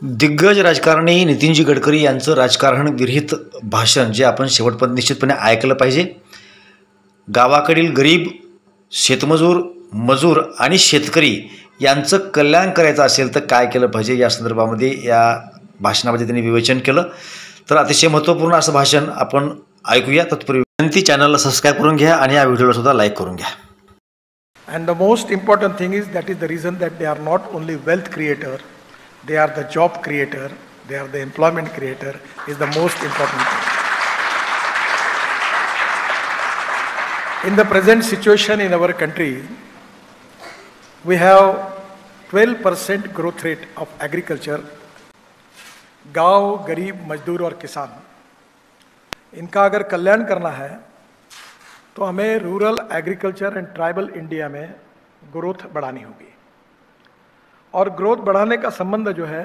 दिग्गज राजकारणी नितीनजी गडकरी यांचं राजकारण विरहित भाषण जे आपण शेवटपर्यंत निश्चितपणे ऐकलं पाहिजे. गावाकडील गरीब, शेतमजूर, मजूर आणि शेतकरी यांचं कल्याण करायचं असेल तर काय केलं पाहिजे या संदर्भामध्ये या भाषणामध्ये त्यांनी विवेचन केलं. तर अतिशय महत्त्वपूर्ण असं भाषण आपण ऐकूया. तत्पूर्वी विनंती, चॅनलला सबस्क्राईब करून घ्या आणि या व्हिडिओला सुद्धा लाईक करून घ्या. And the most important thing is that is the reason that they are not only wealth creator, they are the job creator, they are the employment creator is the most important thing. In the present situation in our country, we have 12% growth rate of agriculture. गांव, गरीब, मजदूर और किसान, इनका अगर कल्याण करना है तो हमें rural agriculture and tribal India में ग्रोथ बढ़ानी होगी. और ग्रोथ बढ़ाने का संबंध जो है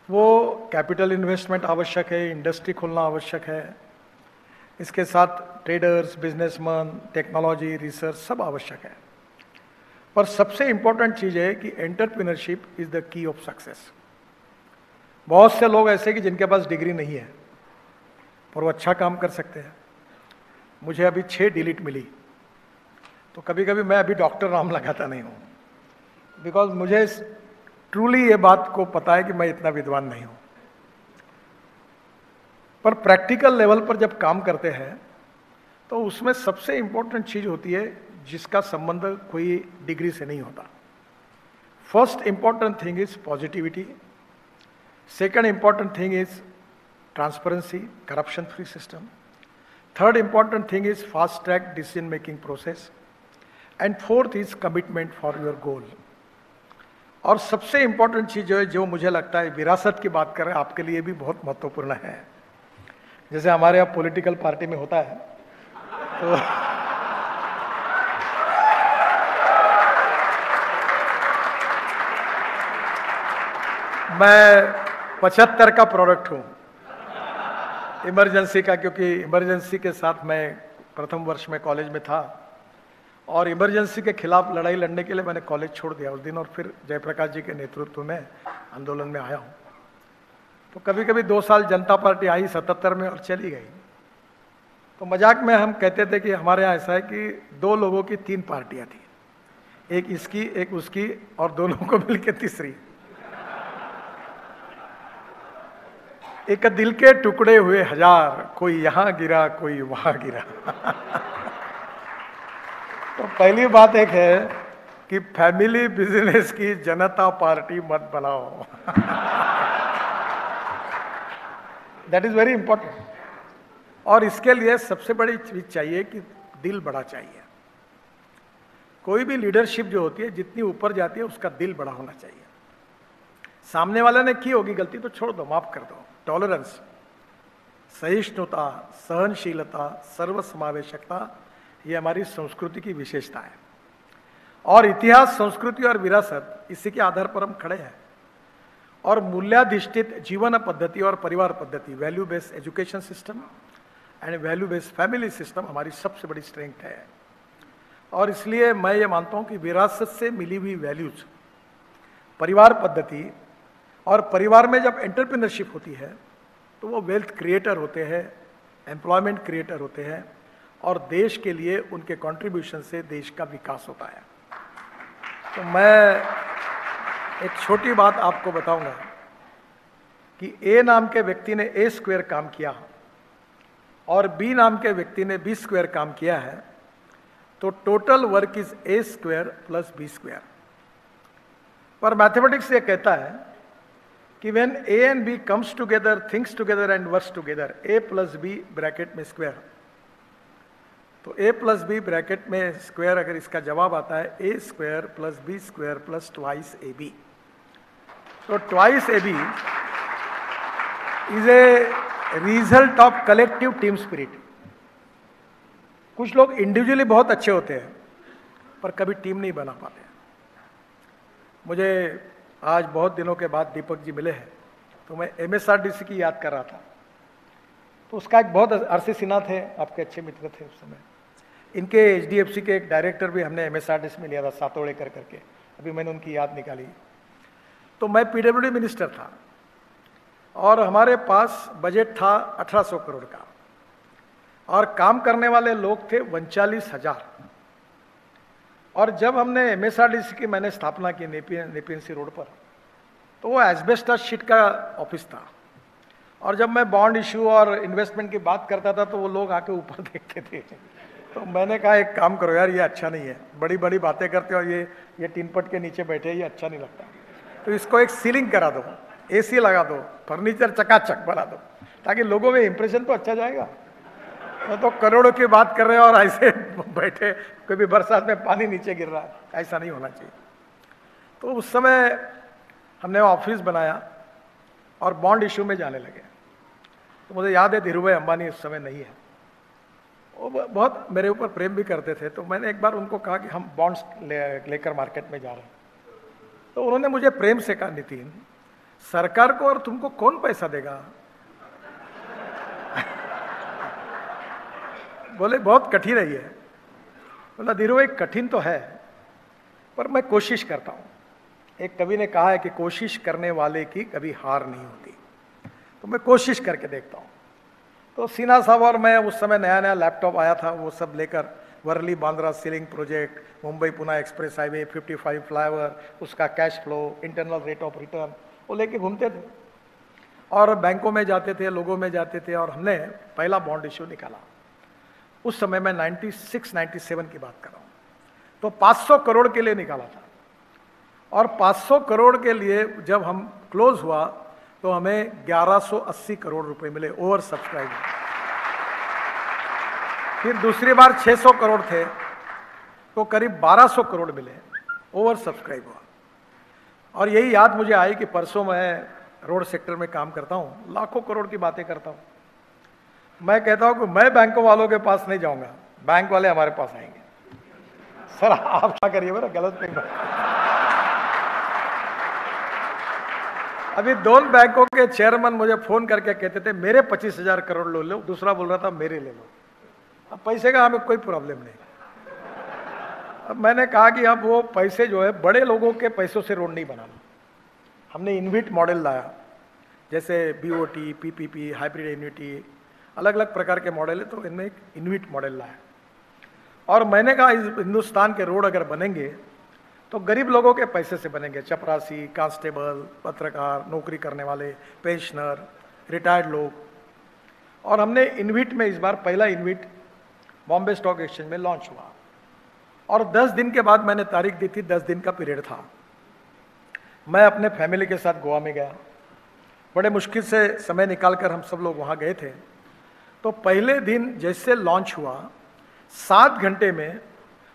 वो कैपिटल इन्वेस्टमेंट आवश्यक है, इंडस्ट्री खोलना आवश्यक है, इसके साथ ट्रेडर्स, बिजनेसमैन, टेक्नोलॉजी, रिसर्च सब आवश्यक है. पर सबसे इम्पोर्टेंट चीज़ है कि entrepreneurship is the key of success. बहुत से लोग ऐसे कि जिनके पास डिग्री नहीं है पर वो अच्छा काम कर सकते हैं. मुझे अभी 6 डिलीट मिली तो कभी कभी मैं अभी डॉक्टर नाम लगाता नहीं हूँ, बिकॉज मुझे ट्रूली ये बात को पता है कि मैं इतना विद्वान नहीं हूँ. पर प्रैक्टिकल लेवल पर जब काम करते हैं तो उसमें सबसे इम्पोर्टेंट चीज़ होती है जिसका संबंध कोई डिग्री से नहीं होता. First important thing is positivity. Second important thing is transparency, corruption free system. Third important thing is fast track decision making process. And fourth is commitment for your goal. और सबसे important चीज़ जो है, जो मुझे लगता है विरासत की बात कर रहे हैं, आपके लिए भी बहुत महत्वपूर्ण है. जैसे हमारे यहाँ पॉलिटिकल पार्टी में होता है तो मैं 75 का प्रोडक्ट हूँ इमरजेंसी का, क्योंकि इमरजेंसी के साथ मैं प्रथम वर्ष में कॉलेज में था और इमरजेंसी के खिलाफ लड़ाई लड़ने के लिए मैंने कॉलेज छोड़ दिया उस दिन और फिर जयप्रकाश जी के नेतृत्व में आंदोलन में आया हूँ. तो कभी कभी 2 साल जनता पार्टी आई 77 में और चली गई. तो मजाक में हम कहते थे कि हमारे यहाँ ऐसा है कि 2 लोगों की 3 पार्टियाँ थी, एक इसकी एक उसकी और दोनों को मिलकर तीसरी. एक दिल के टुकड़े हुए हजार, कोई यहाँ गिरा कोई वहां गिरा. तो पहली बात एक है कि फैमिली बिजनेस की जनता पार्टी मत बनाओ. That is very important. और इसके लिए सबसे बड़ी चीज चाहिए कि दिल बड़ा चाहिए. कोई भी लीडरशिप जो होती है जितनी ऊपर जाती है उसका दिल बड़ा होना चाहिए. सामने वाले ने की होगी गलती तो छोड़ दो, माफ कर दो. टॉलरेंस, सहिष्णुता, सहनशीलता, सर्वसमावेशकता ये हमारी संस्कृति की विशेषता है. और इतिहास, संस्कृति और विरासत इसी के आधार पर हम खड़े हैं. और मूल्याधिष्ठित जीवन पद्धति और परिवार पद्धति, value based education system and value based family system हमारी सबसे बड़ी स्ट्रेंथ है. और इसलिए मैं ये मानता हूँ कि विरासत से मिली हुई वैल्यूज, परिवार पद्धति, और परिवार में जब एंटरप्रेन्योरशिप होती है तो वो वेल्थ क्रिएटर होते हैं, एम्प्लॉयमेंट क्रिएटर होते हैं और देश के लिए उनके कंट्रीब्यूशन से देश का विकास होता है. तो मैं एक छोटी बात आपको बताऊंगा कि ए नाम के व्यक्ति ने ए स्क्वायर काम किया और बी नाम के व्यक्ति ने बी स्क्वायर काम किया है, तो total work is A square plus B square. पर मैथमेटिक्स ये कहता है कि when A and B comes together, thinks together and works together, A plus B bracket में स्क्वायर. तो A plus B ब्रैकेट में स्क्वायर अगर इसका जवाब आता है A square plus B square plus twice AB. तो twice AB is a result of collective team spirit. कुछ लोग इंडिविजुअली बहुत अच्छे होते हैं पर कभी टीम नहीं बना पाते. मुझे आज बहुत दिनों के बाद दीपक जी मिले हैं तो मैं MSRDC की याद कर रहा था. तो उसका एक बहुत अरसे सिन्हा थे, आपके अच्छे मित्र थे उस समय. इनके HDFC के एक डायरेक्टर भी हमने MSRDC में लिया था, सातोड़ेकर करके. अभी मैंने उनकी याद निकाली. तो मैं पीडब्ल्यूडी मिनिस्टर था और हमारे पास बजट था 1800 करोड़ का और काम करने वाले लोग थे 39,000। और जब हमने एमएसआरडीसी की मैंने स्थापना की नेपीएनसी रोड पर, तो वो एस्बेस्टस शीट का ऑफिस था। और जब मैं बॉन्ड इशू और इन्वेस्टमेंट की बात करता था तो वो लोग आके ऊपर देखते थे। तो मैंने कहा एक काम करो यार, ये अच्छा नहीं है, बड़ी बड़ी बातें करते हो, ये टीन पट के नीचे बैठे, ये अच्छा नहीं लगता। तो इसको एक सीलिंग करा दो, एसी लगा दो, फर्नीचर चकाचक बना दो, ताकि लोगों में इंप्रेशन तो अच्छा जाएगा। तो करोड़ों की बात कर रहे हैं और ऐसे बैठे, कभी बरसात में पानी नीचे गिर रहा है, ऐसा नहीं होना चाहिए। तो उस समय हमने ऑफिस बनाया और बॉन्ड इशू में जाने लगे। तो मुझे याद है धीरूभाई अंबानी उस समय नहीं है, वो बहुत मेरे ऊपर प्रेम भी करते थे। तो मैंने एक बार उनको कहा कि हम बॉन्ड्स लेकर मार्केट में जा रहे हैं। तो उन्होंने मुझे प्रेम से कहा, नितिन, सरकार को और तुमको कौन पैसा देगा? बोले बहुत कठिन है ये। बोला धीरूभाई कठिन तो है, पर मैं कोशिश करता हूँ। एक कवि ने कहा है कि कोशिश करने वाले की कभी हार नहीं होती, तो मैं कोशिश करके देखता हूँ। तो सिन्हा साहब और मैं, उस समय नया नया लैपटॉप आया था, वो सब लेकर Worli Bandra sea link project, Mumbai Pune express highway, 55 flyover, उसका cash flow, internal rate of return, वो लेके घूमते थे और बैंकों में जाते थे, लोगों में जाते थे। और हमने पहला बॉन्ड इश्यू निकाला। उस समय मैं 96-97 की बात कर रहा हूँ। तो 500 करोड़ के लिए निकाला था और 500 करोड़ के लिए जब हम क्लोज हुआ तो हमें 1180 करोड़ रुपए मिले, ओवर सब्सक्राइब। फिर दूसरी बार 600 करोड़ थे तो करीब 1200 करोड़ मिले, ओवर सब्सक्राइब हुआ। और यही याद मुझे आई कि परसों मैं रोड सेक्टर में काम करता हूँ, लाखों करोड़ की बातें करता हूँ। मैं कहता हूँ कि मैं बैंकों वालों के पास नहीं जाऊंगा, बैंक वाले हमारे पास आएंगे। सर आप क्या करिए, मेरा गलत नहीं। अभी 2 बैंकों के चेयरमैन मुझे फोन करके कहते थे मेरे 25,000 करोड़ लो लो, दूसरा बोल रहा था मेरे ले लो। अब पैसे का हमें कोई प्रॉब्लम नहीं। अब मैंने कहा कि अब वो पैसे जो है बड़े लोगों के पैसों से रोड नहीं बनाना। हमने इन्विट मॉडल लाया, जैसे बीओटी, पीपीपी, हाइब्रिड एन्युटी, अलग अलग प्रकार के मॉडल है। तो इनमें एक इन्विट मॉडल लाया और मैंने कहा इस हिंदुस्तान के रोड अगर बनेंगे तो गरीब लोगों के पैसे से बनेंगे। चपरासी, कांस्टेबल, पत्रकार, नौकरी करने वाले, पेंशनर, रिटायर्ड लोग। और हमने इन्विट में इस बार पहला इन्विट बॉम्बे स्टॉक एक्सचेंज में लॉन्च हुआ और 10 दिन के बाद मैंने तारीख दी थी, 10 दिन का पीरियड था। मैं अपने फैमिली के साथ गोवा में गया, बड़े मुश्किल से समय निकालकर हम सब लोग वहाँ गए थे। तो पहले दिन जैसे लॉन्च हुआ 7 घंटे में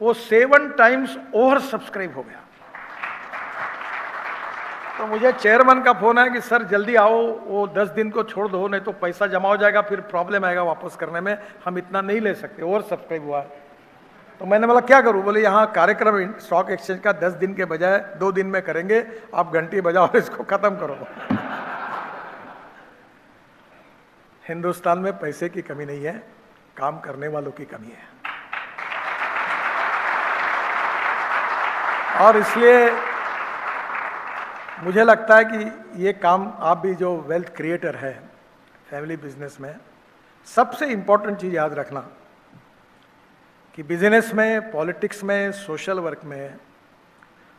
वो 7 टाइम्स ओवर सब्सक्राइब हो गया। तो मुझे चेयरमैन का फोन आया कि सर जल्दी आओ, वो 10 दिन को छोड़ दो, नहीं तो पैसा जमा हो जाएगा, फिर प्रॉब्लम आएगा वापस करने में, हम इतना नहीं ले सकते, ओवर सब्सक्राइब हुआ। तो मैंने बोला क्या करूं? बोले यहाँ कार्यक्रम स्टॉक एक्सचेंज का 10 दिन के बजाय 2 दिन में करेंगे, आप घंटी बजाओ और इसको खत्म करो। हिंदुस्तान में पैसे की कमी नहीं है, काम करने वालों की कमी है। और इसलिए मुझे लगता है कि ये काम, आप भी जो वेल्थ क्रिएटर है फैमिली बिजनेस में, सबसे इंपॉर्टेंट चीज़ याद रखना कि बिजनेस में, पॉलिटिक्स में, सोशल वर्क में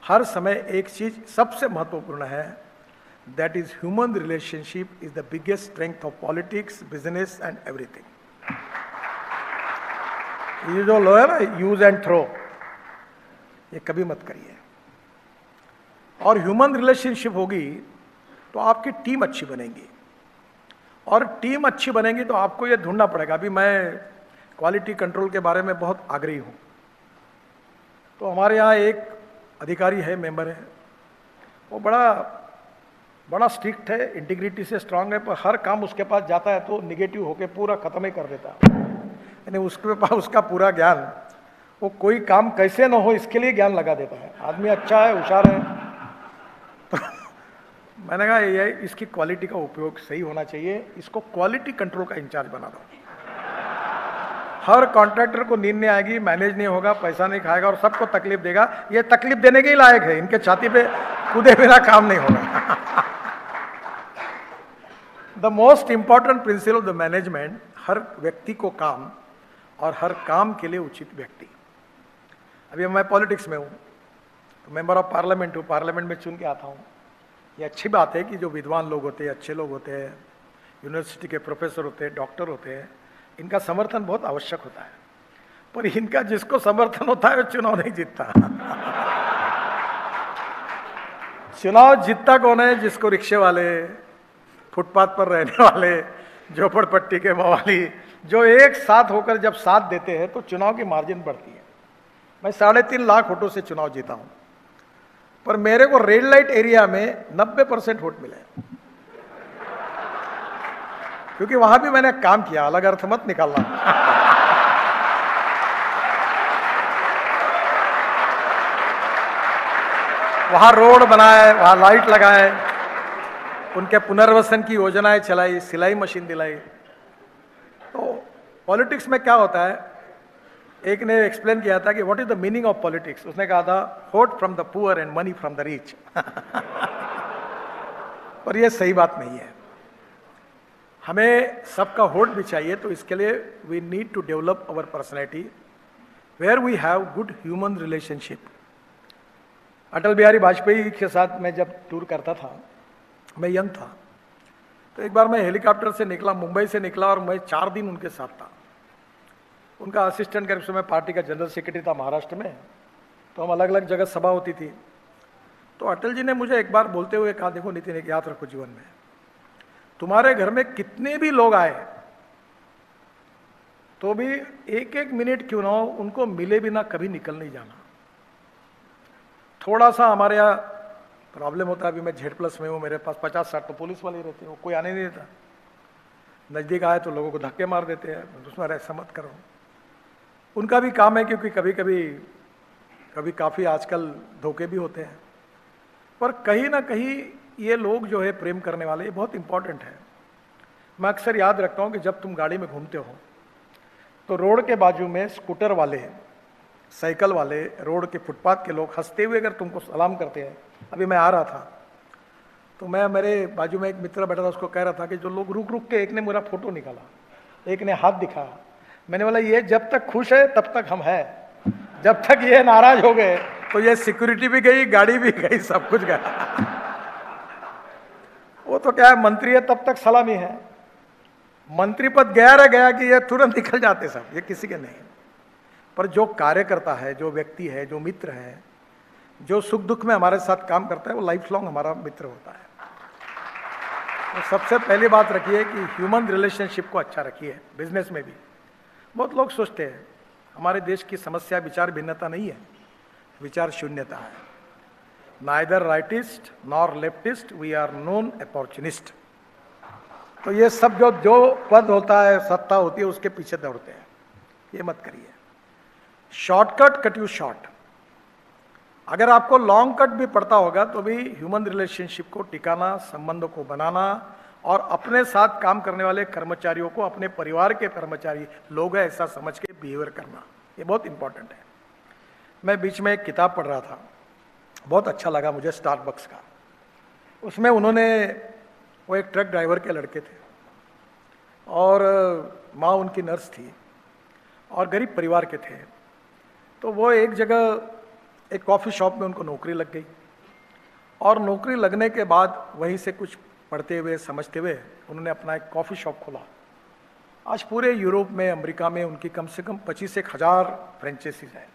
हर समय एक चीज़ सबसे महत्वपूर्ण है, that is human relationship is the biggest strength of politics, business and everything. ये जो लो है ना, यूज एंड थ्रो, ये कभी मत करिए। और ह्यूमन रिलेशनशिप होगी तो आपकी टीम अच्छी बनेगी, और टीम अच्छी बनेगी तो आपको ये ढूंढना पड़ेगा। अभी मैं क्वालिटी कंट्रोल के बारे में बहुत आग्रही हूँ। तो हमारे यहाँ एक अधिकारी है, मेंबर है, वो बड़ा स्ट्रिक्ट है, इंटीग्रिटी से स्ट्रांग है, पर हर काम उसके पास जाता है तो निगेटिव होके पूरा खत्म ही कर देता है। यानी उसके पास उसका पूरा ज्ञान, वो कोई काम कैसे ना हो इसके लिए ज्ञान लगा देता है। आदमी अच्छा है, होशियार है। तो मैंने कहा ये इसकी क्वालिटी का उपयोग सही होना चाहिए, इसको क्वालिटी कंट्रोल का इंचार्ज बना दो। हर कॉन्ट्रैक्टर को नींद नहीं आएगी, मैनेज नहीं होगा, पैसा नहीं खाएगा और सबको तकलीफ देगा। ये तकलीफ देने के ही लायक है, इनके छाती पे कूदे बिना काम नहीं होगा। The most important principle of the management, हर व्यक्ति को काम और हर काम के लिए उचित व्यक्ति। अभी मैं पॉलिटिक्स में हूँ, तो मेंबर ऑफ पार्लियामेंट हूँ, पार्लियामेंट में चुन के आता हूँ। ये अच्छी बात है कि जो विद्वान लोग होते हैं, अच्छे लोग होते हैं, यूनिवर्सिटी के प्रोफेसर होते हैं, डॉक्टर होते हैं, इनका समर्थन बहुत आवश्यक होता है। पर इनका जिसको समर्थन होता है वो चुनाव नहीं जीतता। चुनाव जीतता कौन है? जिसको रिक्शे वाले, फुटपाथ पर रहने वाले, झोपड़पट्टी के मवाली, जो एक साथ होकर जब साथ देते हैं तो चुनाव की मार्जिन बढ़ती है। मैं 3.5 लाख वोटों से चुनाव जीता हूं, पर मेरे को रेड लाइट एरिया में 90% वोट मिले, क्योंकि वहां भी मैंने काम किया। अलग अर्थ मत निकालना। वहां रोड बनाए, वहां लाइट लगाए, उनके पुनर्वसन की योजनाएं चलाई, सिलाई मशीन दिलाई। तो पॉलिटिक्स में क्या होता है, एक ने एक्सप्लेन किया था कि what is the meaning of politics. उसने कहा था vote from the poor and money from the rich. पर यह सही बात नहीं है। हमें सबका वोट भी चाहिए, तो इसके लिए we need to develop our personality where we have good human relationship. Atal Bihari Vajpayee के साथ मैं जब टूर करता था, मैं यंग था, तो एक बार मैं हेलीकॉप्टर से निकला, मुंबई से निकला, और मैं 4 दिन उनके साथ था। उनका असिस्टेंट के रूप में पार्टी का जनरल सेक्रेटरी था महाराष्ट्र में, तो हम अलग अलग जगह सभा होती थी। तो अटल जी ने मुझे एक बार बोलते हुए कहा, देखो नितिन, एक याद रखो जीवन में, तुम्हारे घर में कितने भी लोग आए तो भी 1-1 मिनट क्यों ना हो, उनको मिले बिना कभी निकल नहीं जाना। थोड़ा सा हमारे यहाँ प्रॉब्लम होता है, अभी मैं Z+ में हूँ, मेरे पास 50-60 तो पुलिस वाले रहते हैं, वो कोई आने नहीं देता। नज़दीक आए तो लोगों को धक्के मार देते हैं, उसमें ऐसा मत करो। उनका भी काम है, क्योंकि कभी कभी काफ़ी आजकल धोखे भी होते हैं। पर कहीं ना कहीं ये लोग जो है प्रेम करने वाले, ये बहुत इंपॉर्टेंट है। मैं अक्सर याद रखता हूँ कि जब तुम गाड़ी में घूमते हो तो रोड के बाजू में स्कूटर वाले, साइकिल वाले, रोड के फुटपाथ के लोग हंसते हुए अगर तुमको सलाम करते हैं। अभी मैं आ रहा था तो मैं, मेरे बाजू में एक मित्र बैठा था, उसको कह रहा था कि जो लोग रुक रुक के, एक ने मेरा फोटो निकाला, एक ने हाथ दिखाया। मैंने बोला ये जब तक खुश है तब तक हम हैं, जब तक ये नाराज हो गए तो ये सिक्योरिटी भी गई, गाड़ी भी गई, सब कुछ गया। वो तो क्या है, मंत्री है तब तक सलामी है, मंत्री पद गया रह गया कि ये तुरंत निकल जाते सब, ये किसी के नहीं। पर जो कार्यकर्ता है, जो व्यक्ति है, जो मित्र है, जो सुख दुख में हमारे साथ काम करता है, वो लाइफ लॉन्ग हमारा मित्र होता है। तो सबसे पहली बात रखिए कि ह्यूमन रिलेशनशिप को अच्छा रखिए। बिजनेस में भी बहुत लोग सोचते हैं हमारे देश की समस्या विचार भिन्नता नहीं है, विचार शून्यता है। Neither rightist nor leftist, we are non opportunist. तो ये सब जो पद होता है, सत्ता होती है, उसके पीछे दौड़ते हैं, ये मत करिए। Shortcut cut you short. अगर आपको लॉन्ग कट भी पड़ता होगा तो भी ह्यूमन रिलेशनशिप को टिकाना, संबंधों को बनाना, और अपने साथ काम करने वाले कर्मचारियों को अपने परिवार के कर्मचारी लोग हैं ऐसा समझ के बिहेवियर करना, ये बहुत इंपॉर्टेंट है। मैं बीच में एक किताब पढ़ रहा था, बहुत अच्छा लगा मुझे, स्टारबक्स का। उसमें उन्होंने, वो एक ट्रक ड्राइवर के लड़के थे और माँ उनकी नर्स थी और गरीब परिवार के थे। तो वो एक जगह एक कॉफ़ी शॉप में उनको नौकरी लग गई, और नौकरी लगने के बाद वहीं से कुछ पढ़ते हुए समझते हुए उन्होंने अपना एक कॉफ़ी शॉप खोला। आज पूरे यूरोप में, अमेरिका में उनकी कम से कम 25-1 हज़ार फ्रेंचाइजीज हैं।